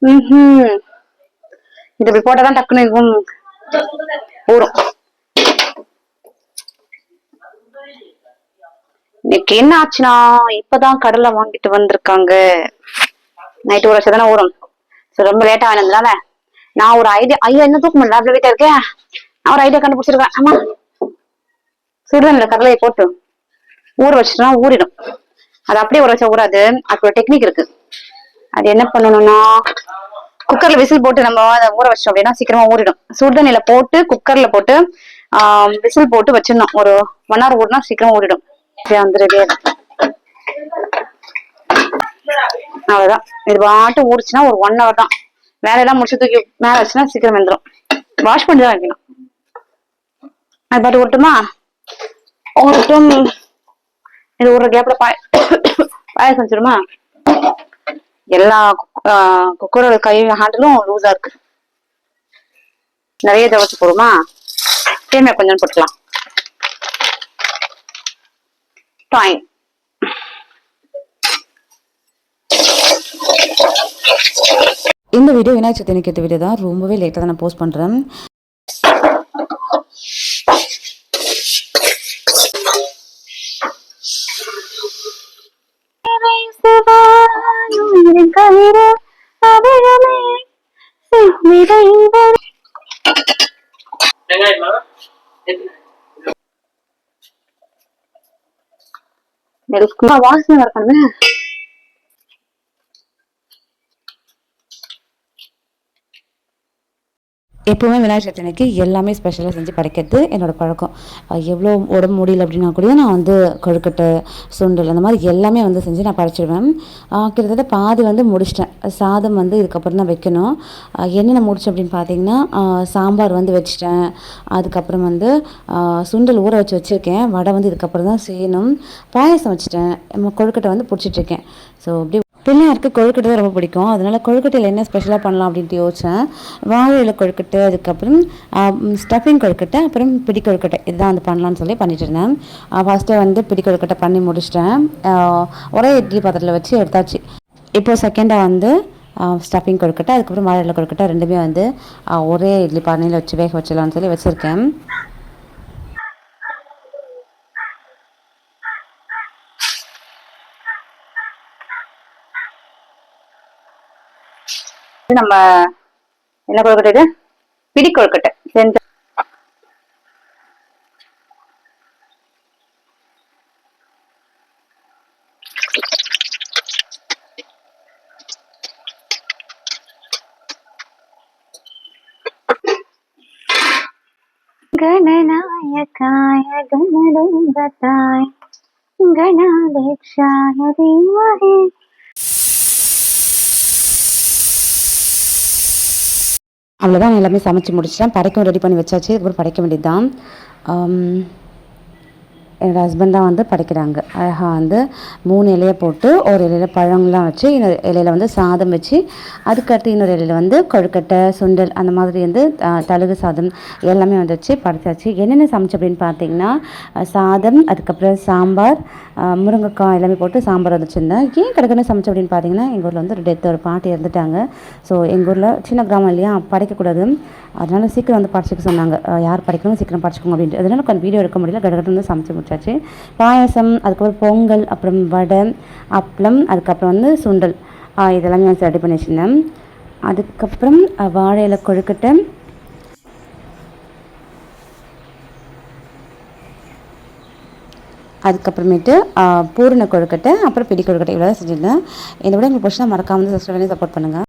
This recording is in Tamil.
ம். இது இப்படி போட்டாதான் டக்குன்னு இருக்கும் ஊறும். இன்னைக்கு என்ன ஆச்சுன்னா இப்பதான் கடலை வாங்கிட்டு வந்திருக்காங்க. நைட்டு ஊற வச்சதானே ஊறும். சரி, ரொம்ப லேட்டா ஆனதுனால நான் ஒரு ஐடியா. ஐயோ, என்ன தூக்க முடியல, அவ்வளவு வீட்டா இருக்கேன். நான் ஒரு ஐடியா கண்டுபிடிச்சிருக்கேன். ஆமா, சுடுதண்ணில கடலையை போட்டு ஊற வச்சுட்டா ஊறிடும். அது அப்படியே ஊற வச்சா ஊறாது. அதுக்கு ஒரு டெக்னிக் இருக்கு. அது என்ன பண்ணணும்னா, குக்கர்ல விசில் போட்டு நம்ம அதை ஊற வச்சோம் அப்படின்னா சீக்கிரமா ஊறிடும். சுடுதண்ணில போட்டு குக்கர்ல போட்டு விசில் போட்டு வச்சிடணும். ஒரு 1 hour ஊறினா சீக்கிரம் ஊறிடும். வந்துருது. அவ்வளவுதான். இது பாட்டு ஊறிச்சுன்னா ஒரு 1 hour தான். வேலையெல்லாம் முடிச்சு தூக்கி மேல வச்சுன்னா சீக்கிரம் வெந்துடும். வாஷ் பண்ணி தான் வைக்கணும். அது பாட்டு விட்டுமா உங்களுக்கும் இது ஒரு கேப்ல பாயசம் வச்சிருமா. எல்லா குக்கரோட கை ஹேண்டிலும் லூஸா இருக்கு. நிறைய தவச்சு போடுமா. தேமையா கொஞ்சம் போட்டுக்கலாம். டைம் இந்த வீடியோ விநாயகர் சதுர்த்திக்கு எடுத்த வீடியோ தான். ரொம்பவே லேட்டாக தான் நான் போஸ்ட் பண்ணுறேன். வாசனை இருக்கணுமே. எப்போவுமே விநாயகர் சதுர்த்திக்கு எல்லாமே ஸ்பெஷலாக செஞ்சு படைக்கிறது என்னோடய பழக்கம். எவ்வளோ உடம்பு முடியல அப்படின்னா கூட நான் வந்து கொழுக்கட்டை, சுண்டல் அந்த மாதிரி எல்லாமே வந்து செஞ்சு நான் படைச்சிடுவேன். கிட்டத்தட்ட பாதி வந்து முடிச்சிட்டேன். சாதம் வந்து இதுக்கப்புறம் தான் வைக்கணும். என்னென்ன முடிச்சேன் அப்படின்னு பார்த்தீங்கன்னா, சாம்பார் வந்து வச்சிட்டேன். அதுக்கப்புறம் வந்து சுண்டல் ஊற வச்சுருக்கேன். வடை வந்து இதுக்கப்புறம் தான் செய்யணும். பாயசம் வச்சுட்டேன். கொழுக்கட்டை வந்து பிடிச்சிட்ருக்கேன். ஸோ அப்படி பிள்ளையாருக்கு கொழுக்கட்டை தான் ரொம்ப பிடிக்கும். அதனால் கொழுக்கட்டையில் என்ன ஸ்பெஷலாக பண்ணலாம் அப்படின்ட்டு யோசித்தேன். வாழை இலை கொழுக்கட்டை, அதுக்கப்புறம் ஸ்டஃபிங் கொழுக்கட்டை, அப்புறம் பிடி கொழுக்கட்டை, இதுதான் வந்து பண்ணலான்னு சொல்லி பண்ணிட்டு இருந்தேன். ஃபஸ்ட்டு வந்து பிடி கொழுக்கட்டை பண்ணி முடிச்சிட்டேன். ஒரே இட்லி பாத்திரத்தில் வச்சு எடுத்தாச்சு. இப்போது செகண்டாக வந்து ஸ்டஃபிங் கொழுக்கட்டை, அதுக்கப்புறம் வாழை இலை கொழுக்கட்டை ரெண்டுமே வந்து ஒரே இட்லி பானையில் வச்சு வேக வச்சிடலான்னு சொல்லி வச்சுருக்கேன். நம்ம என்ன கொழுக்கட்டை? இது பிடி கொழுக்கட்டை செஞ்ச गणनायकाय गणदेवताय गणाध्यक्षाय धीमहि. அவ்வளோதான், எல்லாமே சமைச்சு முடிச்சிட்டேன். படைக்கவும் ரெடி பண்ணி வச்சாச்சு. இதுக்கப்புறம் படைக்க வேண்டியது தான். என்னோடய ஹஸ்பண்ட் தான் வந்து படைக்கிறாங்க. அழகாக வந்து 3 இலையை போட்டு ஒரு இலையில் பழங்கள்லாம் வச்சு, இன்னொரு இலையில் வந்து சாதம் வச்சு, அதுக்கடுத்து இன்னொரு இலையில் வந்து கொழுக்கட்டை, சுண்டல் அந்த மாதிரி வந்து தழுகு சாதம் எல்லாமே வந்து வச்சு படைச்சாச்சு. என்னென்ன சமைச்சு அப்படின்னு பார்த்தீங்கன்னா, சாதம், அதுக்கப்புறம் சாம்பார், முருங்கைக்காய் எல்லாமே போட்டு சாம்பார் வச்சுருந்தேன். ஏன் கிடக்குன்னு சமைச்சு அப்படின்னு பார்த்தீங்கன்னா, எங்கள் ஊரில் வந்து ஒரு பாட்டி இறந்துட்டாங்க. ஸோ எங்கள் ஊரில் சின்ன கிராமம் இல்லையா, படைக்கக்கூடாது. அதனால் சீக்கிரம் வந்து படைச்சிக்க சொன்னாங்க. யார் படைக்கணும் சீக்கிரம் படைச்சிக்கோங்க அப்படின்ட்டு. அதனால் கொஞ்சம் வீடியோ எடுக்க முடியல. கடகட்டு வந்து சமைச்சு முடிச்சாச்சு. பாயசம், அதுக்கப்புறம் பொங்கல், அப்புறம் வடை, அப்பளம், அதுக்கப்புறம் வந்து சுண்டல், இதெல்லாமே வந்து ரெடி பண்ணி வச்சுருந்தேன். அதுக்கப்புறம் வாழை இலை கொழுக்கட்டை, அதுக்கப்புறமேட்டு பூரண கொழுக்கட்டை, அப்புறம் பிடி கொழுக்கட்டை, இவ்வளோ தான் செஞ்சுருந்தேன். இந்த விட உங்களுக்கு பிடிச்சா மறக்காமல் வந்து சப்ஸ்கிரைப் பண்ணி சப்போர்ட் பண்ணுங்கள்.